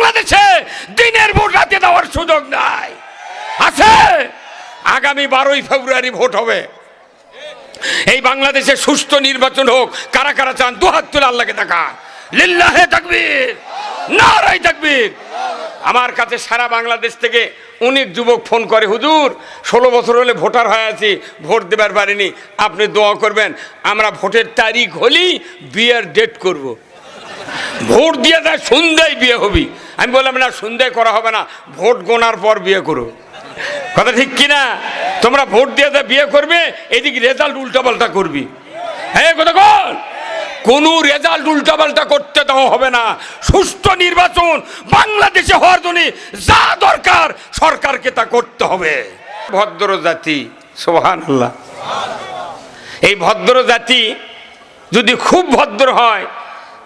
বাংলাদেশে দিনের ভোট রাতে দেওয়ার সুযোগ নাই। আছে আগামী 12ই ফেব্রুয়ারি ভোট হবে। এই বাংলাদেশে সুষ্ঠু নির্বাচন হোক। কারা কারা চান দুহাত তুলে আল্লাহকে দেখা। লিল্লাহে তাকবীর, নারায়ে তাকবীর। আমার কাছে সারা বাংলাদেশ থেকে অনেক যুবক ফোন করে, হুজুর 16 বছর হলে ভোটার হয়ে আছি, ভোট দেবার পারিনি, আপনি দোয়া করবেন, আমরা ভোটের তারিখ হলেই বিয়ের ডেট করব। ভোট দিয়ে দেয় সন্ধ্যায় বিয়ে হবি। আমি বললাম না, সন্ধ্যায় করা হবে না, ভোট গোনার পর বিয়ে করো। কথা ঠিক কিনা? তোমরা ভোট দিয়ে দেয় বিয়ে করবে, এদিকে রেজাল্ট উল্টাপাল্টা করবি। হ্যাঁ কথা বল, কোনো রেজাল্ট উল্টাপাল্টা করতে দেওয়া হবে না। সুষ্ঠু নির্বাচন বাংলাদেশে হওয়ার জন্য যা দরকার সরকারকে তা করতে হবে। ভদ্র জাতি, সুবহানাল্লাহ। এই ভদ্র জাতি যদি খুব ভদ্র হয়,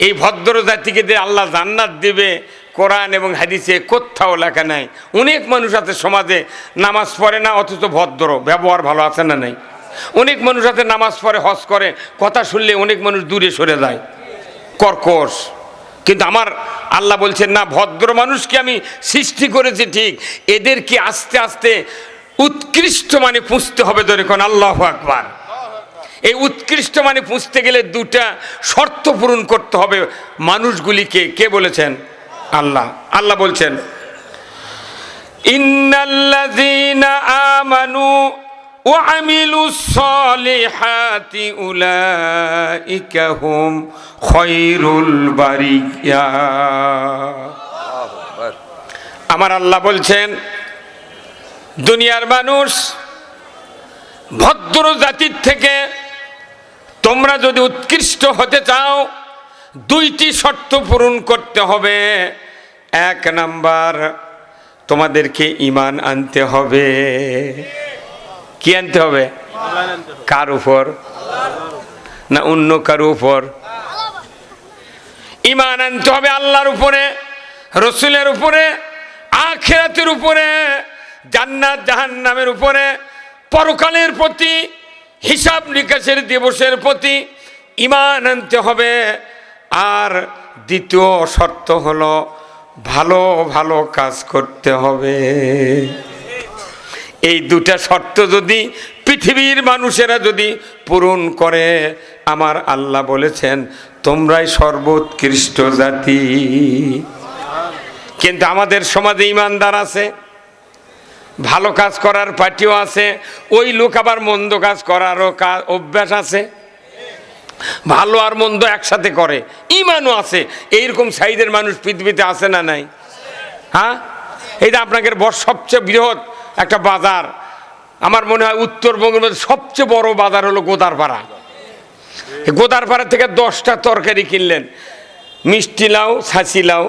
এই ভদ্র জাতিকে যে আল্লাহ জান্নাত দিবে কোরআন এবং হাদিসে কোথাও লেখা নাই। অনেক মানুষ আছে সমাজে নামাজ পড়ে না অথচ ভদ্র, ব্যবহার ভালো আছে না নাই? অনেক মানুষ আছে নামাজ পড়ে, হজ করে, কথা শুনলে অনেক মানুষ দূরে সরে যায়, কর্কশ। কিন্তু আমার আল্লাহ বলছেন না, ভদ্র মানুষকে আমি সৃষ্টি করেছি ঠিক, এদেরকে আস্তে আস্তে উৎকৃষ্ট মানে পুঁছতে হবে। ধরে কোন আল্লাহু আকবার। এই উৎকৃষ্ট মানে পুঁছতে গেলে দুটা শর্ত পূরণ করতে হবে মানুষগুলিকে। কে বলেছেন? আল্লাহ। আল্লাহ বলছেন, ইন্নাল্লাযীনা আমানু ওয়া আমিলুস সালিহাতি উলাইকা হুম খায়রুল বারিয়া। আমার আল্লাহ বলছেন, দুনিয়ার মানুষ ভদ্র জাতির থেকে তোমরা যদি উৎকৃষ্ট হতে চাও, দুইটি শর্ত পূরণ করতে হবে। এক নাম্বার, তোমাদেরকে ঈমান আনতে হবে। কি আনতে হবে? কার উপর? না অন্য কার উপর? ঈমান আনতে হবে আল্লাহর উপরে, রসুলের উপরে, আখিরাতের উপরে, জান্নাত জাহান্নামের উপরে, পরকালের প্রতি, হিসাব নিকাশের দিবসের প্রতি ঈমান আনতে হবে। আর দ্বিতীয় শর্ত হলো ভালো ভালো কাজ করতে হবে। এই দুটা শর্ত যদি পৃথিবীর মানুষেরা যদি পূরণ করে, আমার আল্লাহ বলেছেন তোমরাই সর্বোৎকৃষ্ট জাতি। কিন্তু আমাদের সমাজে ইমানদার আছে, ভালো কাজ করার পার্টিও আছে, ওই লোক আবার মন্দ কাজ করারও অভ্যাস আছে। ভালো আর মন্দ একসাথে করে, ইমানও আছে। এইরকম সাইজের মানুষ পৃথিবীতে আছে না নাই? হ্যাঁ, এইটা আপনাকে সবচেয়ে বৃহৎ একটা বাজার, আমার মনে হয় উত্তরবঙ্গের মধ্যে সবচেয়ে বড় বাজার হলো গোদারপাড়া। গোদারপাড়া থেকে 10টা তরকারি কিনলেন, মিষ্টি লাউ, ছাঁচি লাউ,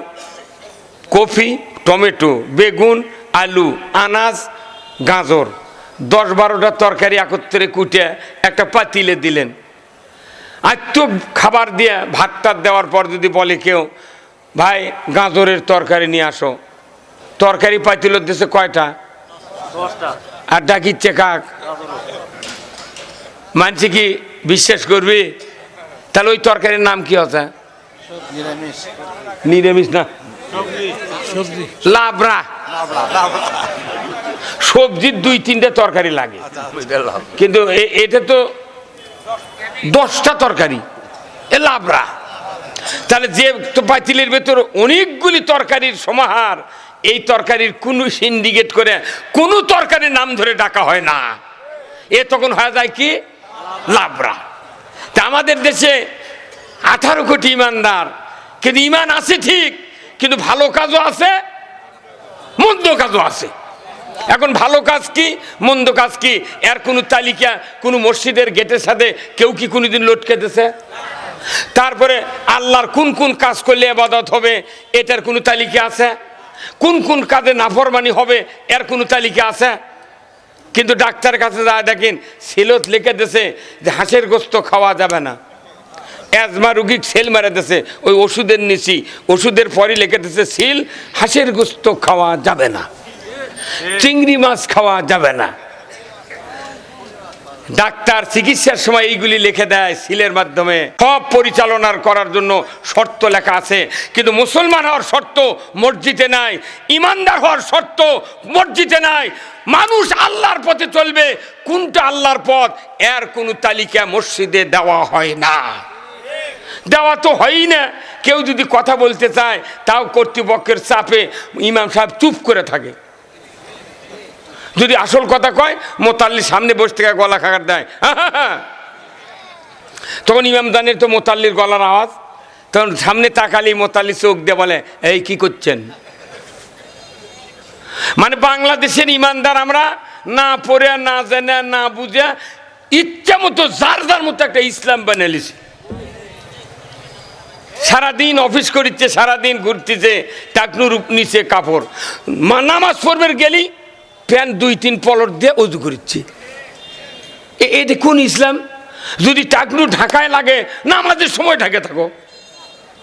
কফি, টমেটো, বেগুন, আলু, আনাজ, গাজর, 10-12টা তরকারি একত্রে কুটে একটা পাতিলে দিলেন। আর তো খাবার দিয়ে ভাতটা দেওয়ার পর যদি বলে কেউ, ভাই গাজরের তরকারি নিয়ে আসো, তরকারি পাতিলের দেশে কয়টা? 10টা। আর ডাকিচ্ছে কাক? মানছি কি বিশ্বাস করবি? তাহলে ওই তরকারির নাম কি আছে? নিরামিষ না, লাবড়া। সবজির 2-3টে তরকারি লাগে, কিন্তু এটা তো 10টা তরকারি, এ লাবড়া। তাহলে যে পাতিলের ভেতর অনেকগুলি তরকারির সমাহার, এই তরকারির কোনো সিন্ডিকেট করে কোনো তরকারির নাম ধরে ডাকা হয় না, এ তখন হয়ে যায় কি? লাবড়া। তা আমাদের দেশে 18 কোটি ইমানদার, কিন্তু ইমান আছে ঠিক, কিন্তু ভালো কাজও আছে, মন্দ কাজও আছে। এখন ভালো কাজ কি, মন্দ কাজ কি, এর কোনো তালিকা কোনো মসজিদের গেটের সাথে কেউ কি কোনোদিন লটকে দিয়েছে? তারপরে আল্লাহর কোন কোন কাজ করলে ইবাদত হবে, এটার কোনো তালিকা আছে? কোন কোন কাজে নাফরমানি হবে, এর কোনো তালিকা আছে? কিন্তু ডাক্তারের কাছে যা দেখেন সিলত লিখে দিয়েছে যে হাঁসের গোস্ত খাওয়া যাবে না। অ্যাজমা রুগী সেল মারা দিয়েছে, ওই ওষুধের নিচি, ওষুধের পরই লিখে দিয়েছে সিল, হাঁসের গোস্ত খাওয়া যাবে না, চিংড়ি মাছ খাওয়া যাবে না। ডাক্তার চিকিৎসার সময় এইগুলি লিখে দেয় সিলের মাধ্যমে, সব পরিচালনার করার জন্য শর্ত লেখা আছে। কিন্তু মুসলমান হওয়ার শর্ত মসজিদে নাই, ইমানদার হওয়ার শর্ত মসজিদে নাই। মানুষ আল্লাহর পথে চলবে, কোনটা আল্লাহর পথ এর কোনো তালিকা মসজিদে দেওয়া হয় না, দেওয়া তো হয়ই না। কেউ যদি কথা বলতে চায় তাও কর্তৃপক্ষের চাপে ইমাম সাহেব চুপ করে থাকে। যদি আসল কথা কয় মোতাল্লির সামনে বসে থেকে গলা খাকার দেয়, তখন ইমাম জানের তো মোতাল্লির গলার আওয়াজ, তখন সামনে তাকালি মোতাল্লি চোখ দিয়ে বলে এই কি করছেন। মানে বাংলাদেশের ইমানদার আমরা না পড়ে না জেনে না বুঝে ইচ্ছা মতো যার যার মতো একটা ইসলাম বানিয়েছি। সারাদিন অফিস করিচ্ছে, সারাদিন ঘুরতেছে, টাকনুর নিচে কাপড়, নামাজ পড়বে গেলি প্যান্ট 2-3 পলট দিয়ে অজু করিচ্ছে। এটা কোন ইসলাম? যদি টাকনু ঢাকায় লাগে নামাজের সময় ঢাকে থাকো,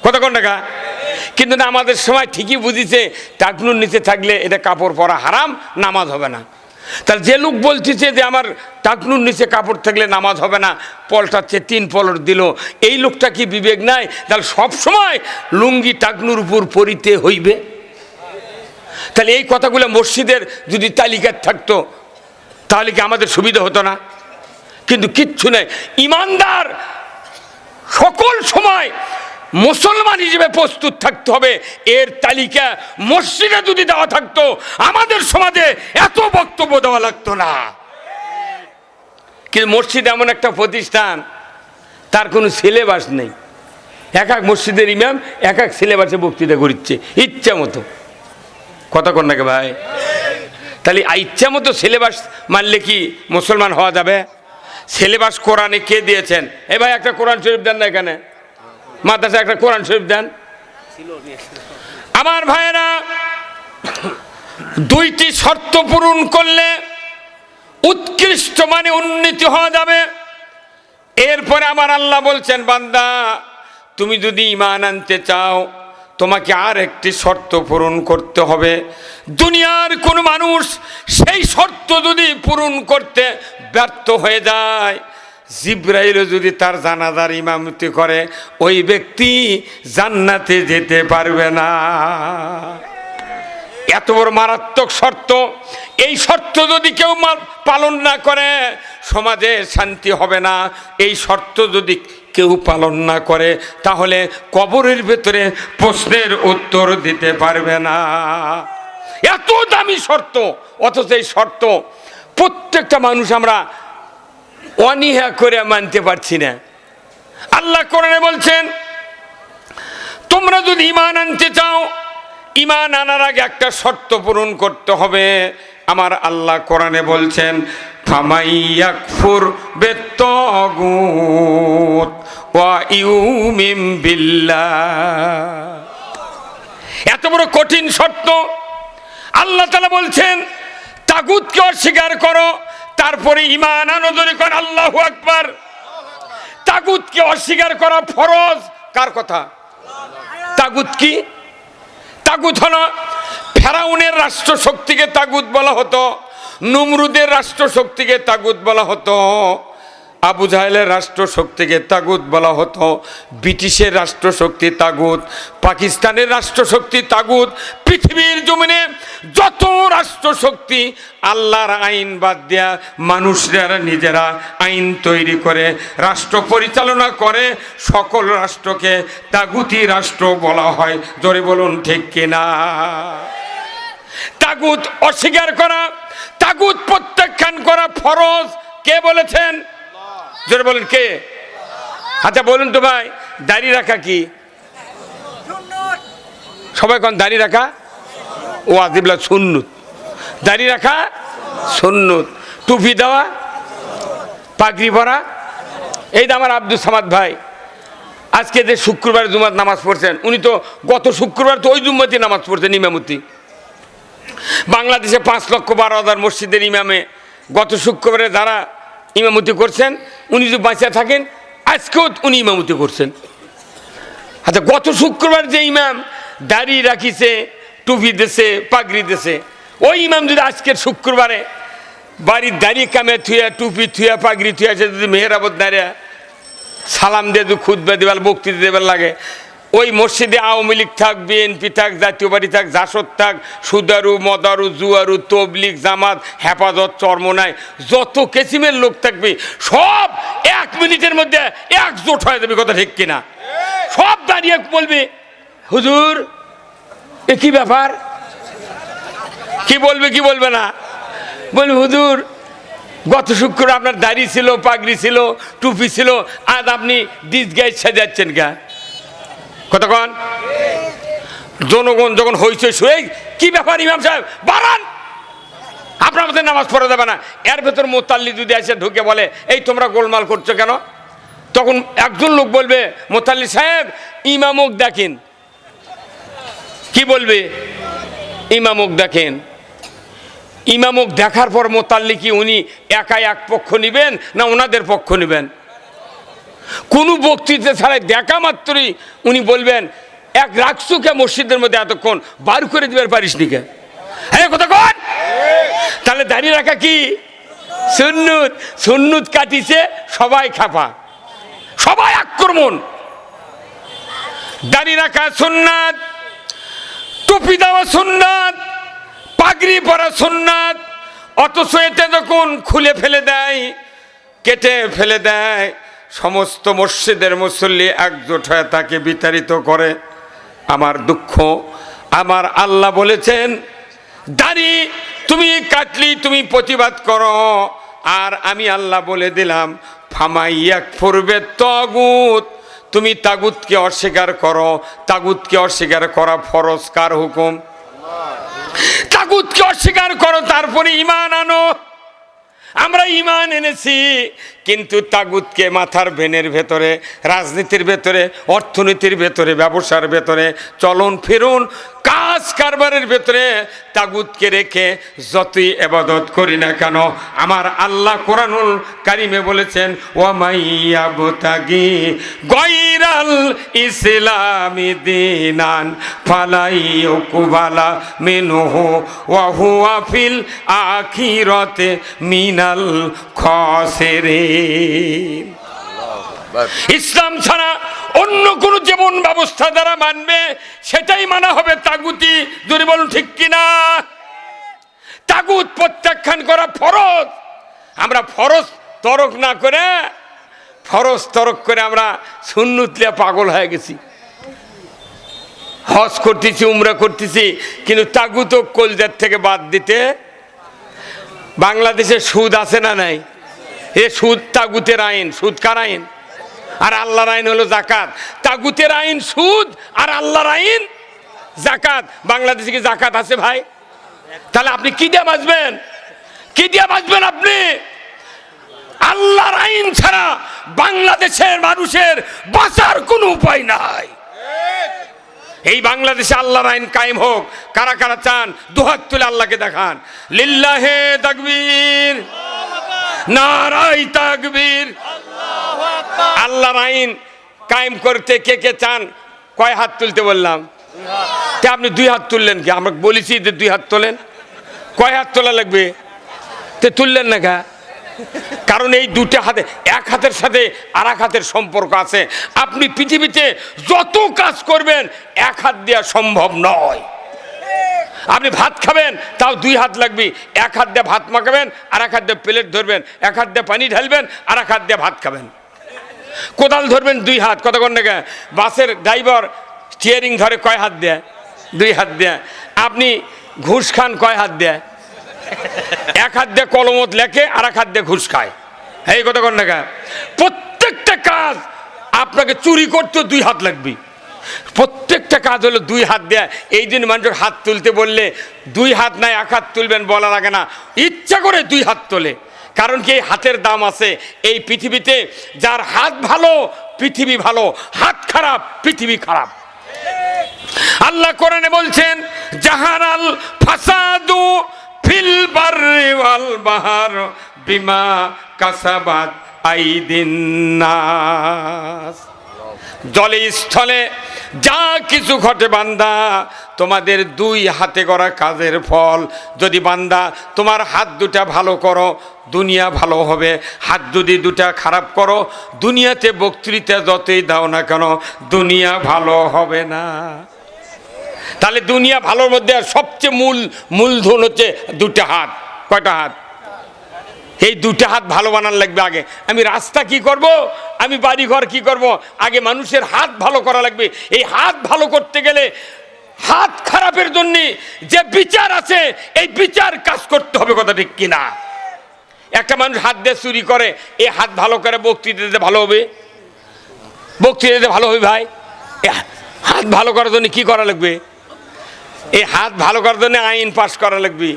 কথা কোন ঢাকা। কিন্তু নামাজের সময় ঠিকই বুঝিছে টাকনুর নিচে থাকলে এটা কাপড় পরা হারাম, নামাজ হবে না। তাহলে যে লোক বলতেছে যে আমার টাকনুর নিচে কাপড় থাকলে নামাজ হবে না, পলটাচ্ছে 3 পলট দিল, এই লোকটা কি বিবেক নাই? তাহলে সব সময় লুঙ্গি টাকনুর উপর পরিতে হইবে। তাহলে এই কথাগুলো মসজিদের যদি তালিকা থাকতো তাহলে কি আমাদের সুবিধা হতো না? কিন্তু কিচ্ছু নেই। ইমানদার সকল সময় মুসলমান হিসেবে প্রস্তুত থাকতে হবে, এর তালিকা মসজিদে যদি দেওয়া থাকতো আমাদের সমাজে এত বক্তব্য দেওয়া লাগতো না। কিন্তু মসজিদ এমন একটা প্রতিষ্ঠান, তার কোনো সিলেবাস নেই। এক এক মসজিদের ইমাম এক এক সিলেবাসে বক্তৃতা করছে ইচ্ছা মতো, কথা কন নাকি ভাই? তাহলে ইচ্ছা মতো সিলেবাস মানলে কি মুসলমান হওয়া যাবে? সিলেবাস কোরআনে কে দিয়েছেন? এ ভাই একটা কোরআন শরীফ দেন না, এখানে মাদ্রাসা একটা কোরআন শরীফ দেন। আমার ভাইয়েরা, 2টি শর্ত পূরণ করলে উৎকৃষ্ট মানে উন্নতি হওয়া যাবে। এরপরে আমার আল্লাহ বলছেন, বান্দা তুমি যদি ঈমান আনতে চাও তোমাকে আর একটি শর্ত পূরণ করতে হবে। দুনিয়ার কোন মানুষ সেই শর্ত যদি পূরণ করতে ব্যর্থ হয়ে যায়, জিবরাইল যদি তার জানাজার ইমামতি করে, ওই ব্যক্তি জান্নাতে যেতে পারবে না। এত বড় মারাত্মক শর্ত। এই শর্ত যদি কেউ পালন না করে সমাজে শান্তি হবে না। এই শর্ত যদি কেউ পালন না করে তাহলে কবরের ভেতরে প্রশ্নের উত্তর দিতে পারবে না। এত দামি শর্ত, অথচ এই শর্ত প্রত্যেকটা মানুষ আমরা অনীহা করে মানতে পারছি না। আল্লাহ কোরআনে বলছেন, তোমরা যদি ঈমান আনতে চাও, ঈমান আনার আগে একটা শর্ত পূরণ করতে হবে। আমার আল্লাহ কোরআনে বলছেন, ফামাইয়াকফুর বিত্তাগুত ওয়া ইউমিন বিল্লাহ। এত বড় কঠিন শর্ত। আল্লাহ তাআলা বলছেন তাগুতকে অস্বীকার করো, তারপরে ঈমান আনো, জোরে কর আল্লাহু আকবার। তাগুতকে অস্বীকার করা ফরজ। কার কথা? তাগুত কি? তাগুত হলো ফেরাউনের রাষ্ট্র শক্তিকে তাগুত বলা হতো, নমরুদের রাষ্ট্র শক্তিকে তাগুত বলা হতো, আবু জাহেলের রাষ্ট্র শক্তিকে তাগুত বলা হতো, ব্রিটিশের রাষ্ট্র শক্তি তাগুত, পাকিস্তানের রাষ্ট্র শক্তি তাগুত। পৃথিবীর জমিনে যত রাষ্ট্র শক্তি আল্লাহর আইন বাদ দেয়া মানুষরা নিজেরা আইন তৈরি করে রাষ্ট্র পরিচালনা করে, সকল রাষ্ট্রকে তাগুতি রাষ্ট্র বলা হয়। জোরে বলুন ঠিক কিনা? তাগুত অস্বীকার করা, তাগুত প্রত্যাখ্যান করা ফরজ। কে বলেছেন? জোরে বলেন কে? আচ্ছা বলুন তো ভাই, দাড়ি রাখা কি? সবাই কোন দাড়ি রাখা ওয়াজিব, সুন্নত। দাড়ি রাখা সুন্নত, টুপি দেওয়া, পাগড়ি পরা। এই যে আমার আব্দুল সামাদ ভাই আজকে যে শুক্রবার জুমাত নামাজ পড়ছেন, উনি তো গত শুক্রবার তো ওই জুম্মাতে নামাজ পড়ছেন ইমামতি। বাংলাদেশে 5,12,000 মসজিদের ইমামে গত শুক্রবারে যারা ইমামতি করছেন, উনি যদি বাঁচিয়ে থাকেন আজকেও উনি ইমামতি করছেন। আচ্ছা, গত শুক্রবার যে ইমাম দাড়ি রাখিছে, টুপি দেশে, পাগড়ি দেশে, ওই ইমাম যদি আজকের শুক্রবারে বাড়ির দাড়ি কামে থুয়া টুপি থুয়া পাগড়ি থুয়া আছে যদি মেহেরাবত নারে সালাম দিয়ে যদি খুতবা দেবার বক্তৃতা দেবার লাগে, ওই মসজিদে আওয়ামী লীগ থাক, বিএনপি থাক, জাতীয় পার্টি থাক, জাসদ থাক, সুদারু মদারু জুয়ারু তবলিগ জামাত হেফাজত চরমনায় যত কেসিমের লোক থাকবে সব 1 মিনিটের মধ্যে একজোট হয়ে যাবে। কথা ঠিক কিনা? সব দাঁড়িয়ে বলবে হুজুর এ কি ব্যাপার, কি বলবে কি বলবে না, বলবে হুজুর গত শুক্র আপনার দাড়ি ছিল, পাগড়ি ছিল, টুপি ছিল, আজ আপনি ডিসগাইজ সাজাচ্ছেন কা? কতক্ষণ জনগণ যখন হইছে শুয়ে কি ব্যাপার ইমাম সাহেব বাড়ান, আপনার মধ্যে নামাজ পড়া যাবে না। এর ভেতর মোতাল্লি যদি এসে ঢুকে বলে এই তোমরা গোলমাল করছো কেন, তখন একজন লোক বলবে মোতাল্লি সাহেব ইমামক দেখেন। কি বলবে? ইমামক দেখেন। ইমামক দেখার পর মোতাল্লি কি উনি একাই এক পক্ষ নিবেন না ওনাদের পক্ষ নিবেন? কোনো বক্তৃতা ছাড়াই দেখা মাত্রই উনি বলবেন এক রাখছুকে মসজিদের মধ্যে এতক্ষণ বার করে দিবার পারিস নি কে? হ্যাঁ কথা কন। তাহলে দাঁড়িয়ে রাখা কি সুন্নত? সুন্নত কাটিছে সবাই খাপা, সবাই আক্রমণ। দাঁড়িয়ে রাখা সুন্নাত, টুপি দেওয়া সুন্নাত, পাগড়ি পরা সুন্নাত, অথচ এটা যখন খুলে ফেলে দেয়, কেটে ফেলে দেয়, সমস্ত মসজিদের মুসল্লি একজোট হয়ে তাকে বিতাড়িত করে। আমার দুঃখ, আমার আল্লাহ বলেছেন দাড়ি তুমি কাটলি তুমি প্রতিবাদ করো, আর আমি আল্লাহ বলে দিলাম ফামাইয়াক ফুরবে তাগুত, তুমি তাগুতকে অস্বীকার করো। তাগুতকে অস্বীকার করা ফরজ, কার হুকুম? তাগুতকে অস্বীকার করো তারপরে ঈমান আনো। আমরা ঈমান এনেছি, কিন্তু তাগুতকে মাথার ভেনের ভেতরে, রাজনীতির ভেতরে, অর্থনীতির ভেতরে, ব্যবসার ভেতরে, চলন ফিরুন কাজ কারবারের ভেতরে তাগুতকে রেখে যতই ইবাদত করি না কেন, আমার আল্লাহ কোরআনুল কারিমে বলেছেন ওয়ামাইয়াবতাগি গায়রাল ইসলামি দীনান ফালাইয়ুকবালা মিনহু ওয়া হুয়া ফিল আখিরাতি মিনাল খাসিরিন। ইসলাম ছাড়া অন্য কোন জীবন ব্যবস্থা দ্বারা মানবে সেটাই মানা হবে তাগুতি। যদি বলুন ঠিক কিনা? তাগুত প্রত্যাখ্যান করা ফরজ। আমরা ফরজ তরক না করে, ফরজ তরক করে আমরা সুন্নত লিয়ে পাগল হয়ে গেছি। হজ করতেছি, উমরা করতেছি, কিন্তু তাগুত কলজার থেকে বাদ দিতে। বাংলাদেশে সুদ আছে না নাই? এ সুদ তাগুতের আইন। সুদ কার আইন? আর আল্লাহর আইন হলো জাকাত। তাগুতের আইন সুদ আর আল্লাহর আইন জাকাত। বাংলাদেশে কি জাকাত আছে ভাই? তাহলে আপনি কি দিয়ে বাঁচবেন? কি দিয়ে বাঁচবেন আপনি? আল্লাহর আইন ছাড়া বাংলাদেশের মানুষের বাঁচার কোনো উপায় নাই। এই বাংলাদেশে আল্লাহর আইন কায়েম হোক। কারা কারা চান দুহাত তুলে আল্লাহকে দেখান। লিল্লাহে তাকবীর, নারায়ে তাকবীর। আল্লাহর আইন কায়েম করতে কে কে চান? কয় হাত তুলতে বললাম? আপনি 2 হাত তুললেন কি? আমরা বলেছি যে 2 হাত তোলেন। কয় হাত তোলা লাগবে? তে তুললেন না কা? কারণ এই দুটো হাতে, এক হাতের সাথে আর এক হাতের সম্পর্ক আছে। আপনি পৃথিবীতে যত কাজ করবেন এক হাত দেওয়া সম্ভব নয়। আপনি ভাত খাবেন তাও 2 হাত লাগবে। এক হাত দিয়ে ভাত মাখাবেন, আর এক হাত দিয়ে প্লেট ধরবেন, এক হাত দিয়ে পানি ঢালবেন, আর এক হাত দিয়ে ভাত খাবেন। কোদাল ধরবেন 2 হাত। কতক্ষণ না? বাসের ড্রাইভার স্টিয়ারিং ধরে কয় হাত দেয়? 2 হাত দেয়। আপনি ঘুষ খান কয় হাত দেয়? এক হাত দিয়ে কলমত লেখে, আর এক হাত দিয়ে ঘুষ খায়। এই কতক্ষণ না? প্রত্যেকটা কাজ আপনাকে চুরি করতেও 2 হাত লাগবে। প্রত্যেকটা কাজ হলো 2 হাত দেয়া। এই দিন মানুষের হাত তুলতে বললে 2 হাত নাই 1 হাত তুলবেন বলা লাগে না, ইচ্ছা করে 2 হাত তোলে। কারণ কি? এই হাতের দাম আছে। এই পৃথিবীতে যার হাত ভালো পৃথিবী ভালো, হাত খারাপ পৃথিবী খারাপ। আল্লাহ কোরআনে বলছেন জাহারাল ফাসাদু ফিল বাররি ওয়াল বাহর বিমা কাসাবাত আইদিন নাস। জলে স্থলে যা কিছু ঘটে বান্দা তোমাদের দুই হাতে করা কাজের ফল। যদি বান্দা তোমার হাত দুটা ভালো করো দুনিয়া ভালো হবে, হাত যদি দুটা খারাপ করো দুনিয়াতে বক্তৃতা যতই দাও না কেন দুনিয়া ভালো হবে না। তাহলে দুনিয়া ভালোর মধ্যে সবচেয়ে মূলধন হচ্ছে দুটা হাত। কয়টা হাত? এই দুটা হাত ভালো বানান লাগবে। আগে আমি রাস্তা কি করব, আমি বাড়ি ঘর কি করব, আগে মানুষের হাত ভালো করা লাগবে। এই হাত ভালো করতে গেলে হাত খারাপের জন্য যে বিচার আছে এই বিচার কাজ করতে হবে। কথা ঠিক কিনা? একটা মানুষ হাত দিয়ে চুরি করে, এই হাত ভালো করে বক্তৃতা দিতে ভালো হবে? বক্তৃতা দিতে ভালো হবে ভাই? হাত ভালো করার জন্য কি করা লাগবে? এই হাত ভালো করার জন্য আইন পাশ করা লাগবে।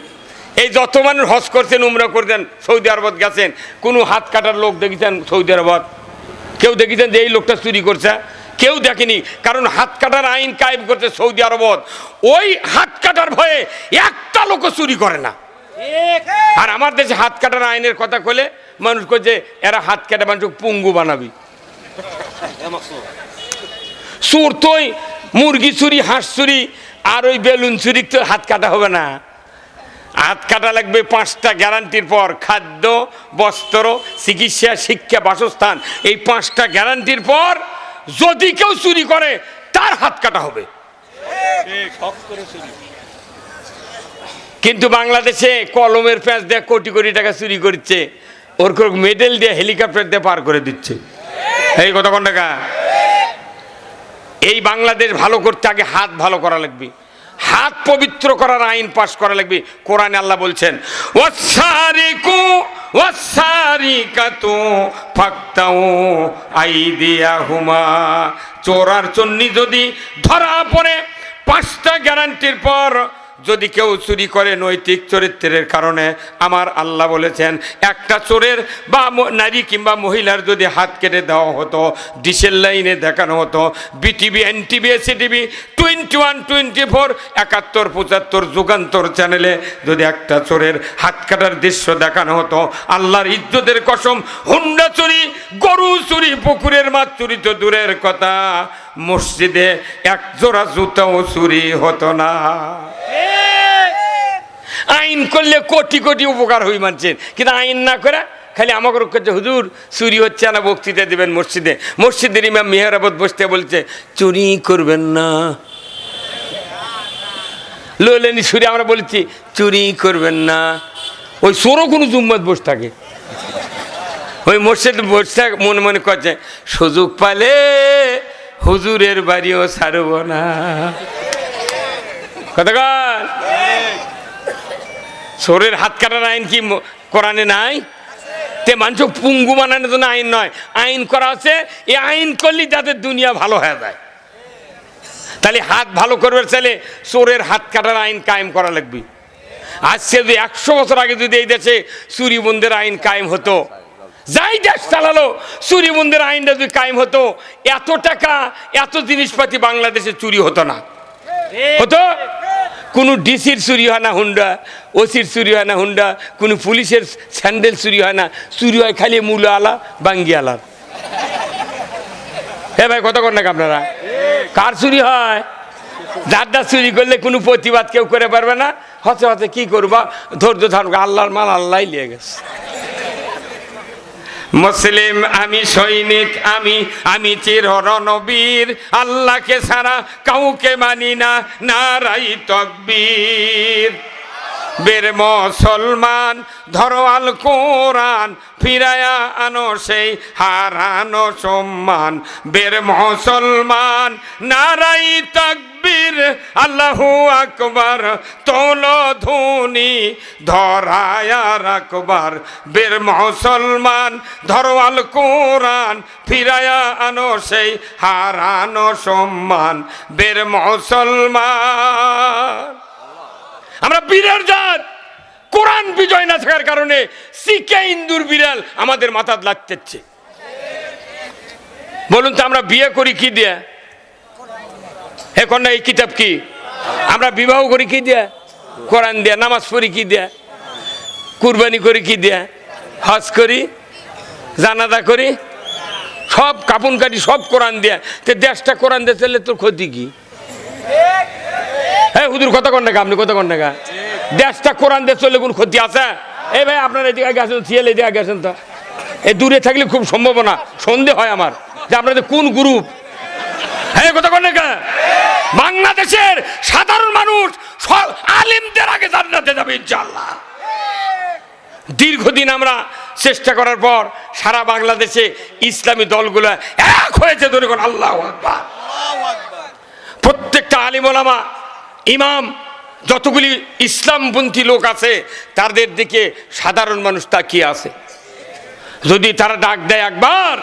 এই যত মানুষ হজ করছেন উমরা করছেন সৌদি আরবত গেছেন, কোনো হাত কাটার লোক দেখেছেন সৌদি আরবত? কেউ দেখেছেন যে এই লোকটা চুরি করছে? কেউ দেখেনি। কারণ হাত কাটার আইন কায়েম করছে সৌদি আরবত। ওই হাত কাটার ভয়ে একটা লোকও চুরি করে না। আর আমার দেশে হাত কাটার আইনের কথা কইলে মানুষ কইছে এরা হাত কাটা মানুষ পঙ্গু বানাবি। চোর তোই মুরগি চুরি, হাঁস চুরি আর ওই বেলুন চুরি তো হাত কাটা হবে না। হাত কাটা লাগবে 5টা গ্যারান্টির পর: খাদ্য, বস্ত্র, চিকিৎসা, শিক্ষা, বাসস্থান। এই 5টা গ্যারান্টির পর যদি কেউ চুরি করে তার হাত কাটা হবে। কিন্তু বাংলাদেশে কলমের প্যাঁচ দিয়ে কোটি কোটি টাকা চুরি করছে, ওর মেডেল দিয়ে হেলিকপ্টার দিয়ে পার করে দিচ্ছে। এই কত কোন টাকা? এই বাংলাদেশ ভালো করতে আগে হাত ভালো করা লাগবে, হাত পবিত্র করার আইন পাশ করা লাগবে। কোরআনে আল্লাহ বলছেন ওয়াসারিকু ওয়াসারিকাতু ফাকতাউ আইদিয়াহুমা। চোর আর চন্নি যদি ধরা পড়ে 5টা গ্যারান্টির পর যদি কেউ চুরি করে নৈতিক চরিত্রের কারণে, আমার আল্লাহ বলেছেন একটা চোরের বা নারী কিংবা মহিলার যদি হাত কেটে দেওয়া হতো, ডিসেল লাইনে দেখানো হতো, বিটিভি, এনটিভি, এসিটিভি, 21, 24, 71, 75 যুগান্তর চ্যানেলে যদি একটা চোরের হাত কাটার দৃশ্য দেখানো হতো, আল্লাহর ইজ্জতের কসম হুন্ডা চুরি, গরু চুরি, পুকুরের মাছ চুরি তো দূরের কথা, মসজিদে এক জোড়া জুতাও চুরি হতো না। আইন করলে কোটি কোটি উপকার হই মানছেন, কিন্তু আইন না করে খালি আমাকে করছে হুজুর চুরি হচ্ছে না, বক্তৃতা দেবেন মসজিদে। মসজিদের ইমাম মেহরাবত বসতে বলছে চুরি করবেন না। লোলেনি সুরে আমরা বলছি চুরি করবেন না। ওই চোরও কোনো জুম্মত বসে থাকে, ওই মসজিদ বসে মনে মনে করছে সুযোগ পালে হুজুরের বাড়িও ছাড়ব না। কতক্ষণ? চোরের হাত কাটার আইন কি কোরআনে নাই? তে মানুষ পুঙ্গু বানানোর জন্য আইন নয়, আইন করা আছে। এই আইন করলে যাদের দুনিয়া ভালো হয়ে যায়। তাহলে হাত ভালো করবার চাইলে চোরের হাত কাটার আইন কায়েম করা লাগবে। আজকে যদি 100 বছর আগে যদি এই দেশে চুরি বন্ধের আইন কায়েম হতো, যাই দেশ চালালো চুরি বন্ধের আইনটা যদি কায়েম হতো, এত টাকা এত জিনিসপাতি বাংলাদেশে চুরি হতো না। হতো? কোনো ডিসির চুরি হয় না হুন্ডা, ওসির চুরি হয় না হুন্ডা, কোনো পুলিশের স্যান্ডেল চুরি হয় না, চুরি হয় খালি মূল আলা বাঙ্গি আলার। হ্যাঁ ভাই, কত কর নাকি আপনারা? কার চুরি হয়? যারটা চুরি করলে কোনো প্রতিবাদ কেউ করে পারবে না। হতে হতে কি করবা, ধৈর্য ধারণ, আল্লাহর মাল আল্লাহ লিয়ে গেছে। মুসলিম আমি, সৈনিক আমি, আমি চির রণবীর, আল্লাহকে ছাড়া কাউকে মানি না, নারাই তাকবীর। বের মুসলমান ধরো আল কোরআন, ফিরায়া আনো সেই হারানো সম্মান। বের মুসলমান নারাই তাকবীর, আল্লাহু আকবার, তোলো ধুনি ধরায়া রাখবার। বের মুসলমান ধরো আল কোরআন, ফিরায়া আনো সেই হারানো সম্মান। বের মুসলমান আমরা বীরের জাত। কোরআন বিজয় না থাকার কারণে সিকে ইন্দুর বিড়াল আমাদের মাথাত লাগতেছে। বলুন তো আমরা বিয়ে করি কি দিয়ে? এখন না এই কিতাব কি? আমরা বিবাহ করি কি দিয়ে? কোরআন দিয়া। নামাজ পড়ি কি দিয়া? কুরবানি করি কি দিয়া? হজ করি, জানাজা করি, সব কাপন কাটি সব কোরআন দিয়ে, তো দেশটা কোরআন দিয়ে চললে তোর ক্ষতি কি? হ্যাঁ হুজুর কথা কন না, আপনি কথা কন না, দেশটা কোরআন দিয়ে চললে কোন ক্ষতি আছে? এই ভাই আপনার এদিকে গেছেন, সিএল এদিকে গেছেন, তো এই দূরে থাকলে খুব সম্ভাবনা সন্দেহ হয় আমার যে আপনাদের কোন গ্রুপ। হ্যাঁ কথা কন না, বাংলাদেশের সাধারণ মানুষ সব আলেমদের আগে জান্নাতে যাবে ইনশাআল্লাহ। দীর্ঘদিন আমরা চেষ্টা করার পর সারা বাংলাদেশে ইসলামী দলগুলো এক হয়েছে, ধরে আল্লাহু আকবার। প্রত্যেকটা আলিম ওলামা ইমাম যতগুলি ইসলামপন্থী লোক আছে তাদের দিকে সাধারণ মানুষ তাকিয়ে আছে। যদি তারা ডাক দেয় একবার,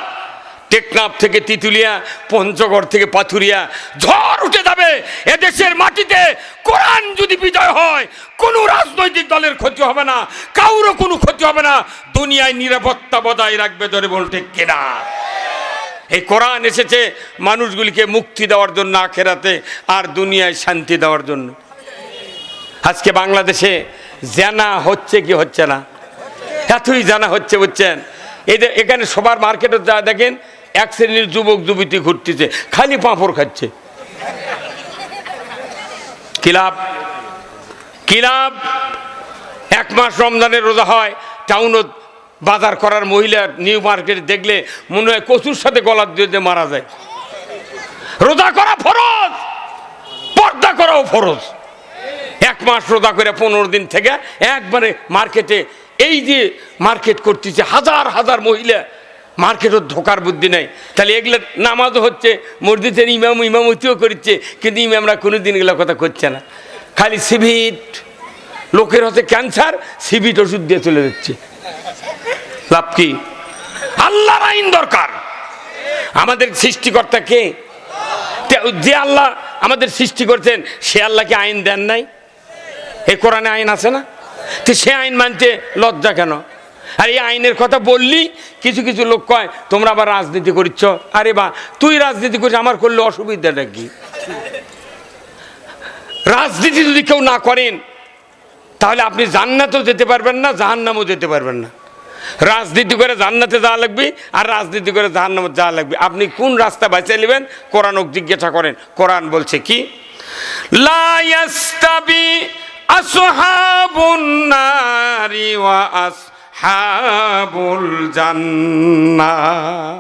টেকনাফ থেকে তিতুলিয়া, পঞ্চগড় থেকে পাথুরিয়া ঝড় উঠে যাবে এদেশের মাটিতে। কোরআন যদি বিজয় হয়, কোনো রাজনৈতিক দলের ক্ষতি হবে না, কারোর কোনো ক্ষতি হবে না, দুনিয়ায় নিরাপত্তা বজায় রাখবে, ধরে বলতে কিনা। এই কোরআন এসেছে মানুষগুলিকে মুক্তি দেওয়ার জন্য আখেরাতে, আর দুনিয়ায় শান্তি দেওয়ার জন্য। আজকে বাংলাদেশে জানা হচ্ছে কি হচ্ছে না? এতই জানা হচ্ছে, বুঝছেন? এখানে সবার মার্কেটে যা দেখেন, এক শ্রেণীর যুবক যুবতী ঘুরতেছে, খালি পাঁপড় খাচ্ছে। কি লাভ? কি লাভ? এক মাস রমজানের রোজা হয়, টাউনত বাজার করার মহিলা নিউ মার্কেটে দেখলে মনে হয় কচুর সাথে গলা দিয়ে মারা যায়। রোজা করা ফরজ, পর্দা করাও ফরজ। এক মাস রোজা করে 15 দিন থেকে একবারে মার্কেটে এই যে মার্কেট করতেছে, হাজার হাজার মহিলা মার্কেটও ঢোকার বুদ্ধি নেই। তাহলে এগুলো নামাজও হচ্ছে, মসজিদের ইমামতিও করছে, কিন্তু ইমামরা কোনোদিন এগুলো কথা করছে না। খালি সিভিট, লোকের হচ্ছে ক্যান্সার, সিভিট ওষুধ দিয়ে চলে যাচ্ছে। লাভ কি? আল্লাহর আইন দরকার। আমাদের সৃষ্টিকর্তা কে? যে আল্লাহ আমাদের সৃষ্টি করছেন, সে আল্লাহকে আইন দেন নাই? এই কোরআনে আইন আছে না? তো সে আইন মানতে লজ্জা কেন? আর এই আইনের কথা বললি কিছু কিছু লোক কয় তোমরা আবার রাজনীতি করছ। আরে বা, তুই রাজনীতি করিস, আমার করলে অসুবিধাটা কি? রাজনীতি যদি কেউ না করেন তাহলে আপনি জান্নাতেও যেতে পারবেন না, জাহান্নামেও যেতে পারবেন না। রাজনীতি করে জান্নাতে যাওয়া লাগবে, আর রাজনীতি করে জাহান্নামে যাওয়া লাগবে। আপনি কোন রাস্তা বাঁচিয়ে নেবেন? কোরআনকে জিজ্ঞাসা করেন। কোরআন বলছে কি? লা ইয়াস্তাবি আসহাবুন নারি ওয়া আসহাবুল জান্নাহ।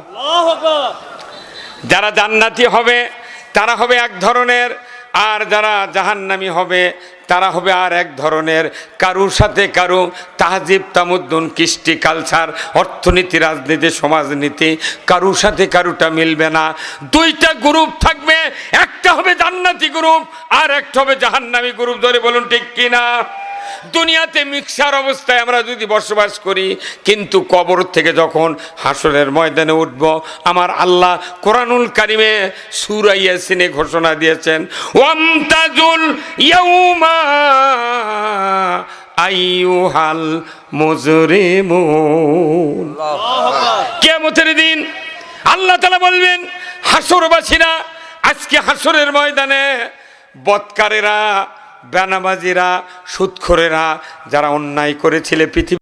আল্লাহু আকবার। যারা জান্নাতি হবে তারা হবে এক ধরনের, আর যারা জাহান্নামী হবে তারা হবে আর এক ধরনের। কারুর সাথে কারু তাহজিব তামুদ্দুন, কৃষ্টি, কালচার, অর্থনীতি, রাজনীতি, সমাজনীতি, কারুর সাথে কারুটা মিলবে না। দুইটা গ্রুপ থাকবে, একটা হবে জান্নাতি গ্রুপ আর একটা হবে জাহান্নামী গ্রুপ। ধরে বলুন ঠিক কিনা? দুনিয়াতে মিক্সার অবস্থায় আমরা যদি বসবাস করি, কিন্তু কবর থেকে যখন হাসরের ময়দানে উঠব, আমার আল্লাহ কোরআনুল কারিমে সূরা ইয়াসিনে ঘোষণা দিয়েছেন, ওয়ামতাজুল ইয়াউমা আইয়ুহাল মুজরিমুন। কিয়ামতের দিন আল্লাহ তাআলা বলবেন, হাসরবাসীরা আজকে হাসরের ময়দানে বদকারেরা, বেনামাজিরা, সুদখোরেরা, যারা অন্যায় করেছিল পৃথিবী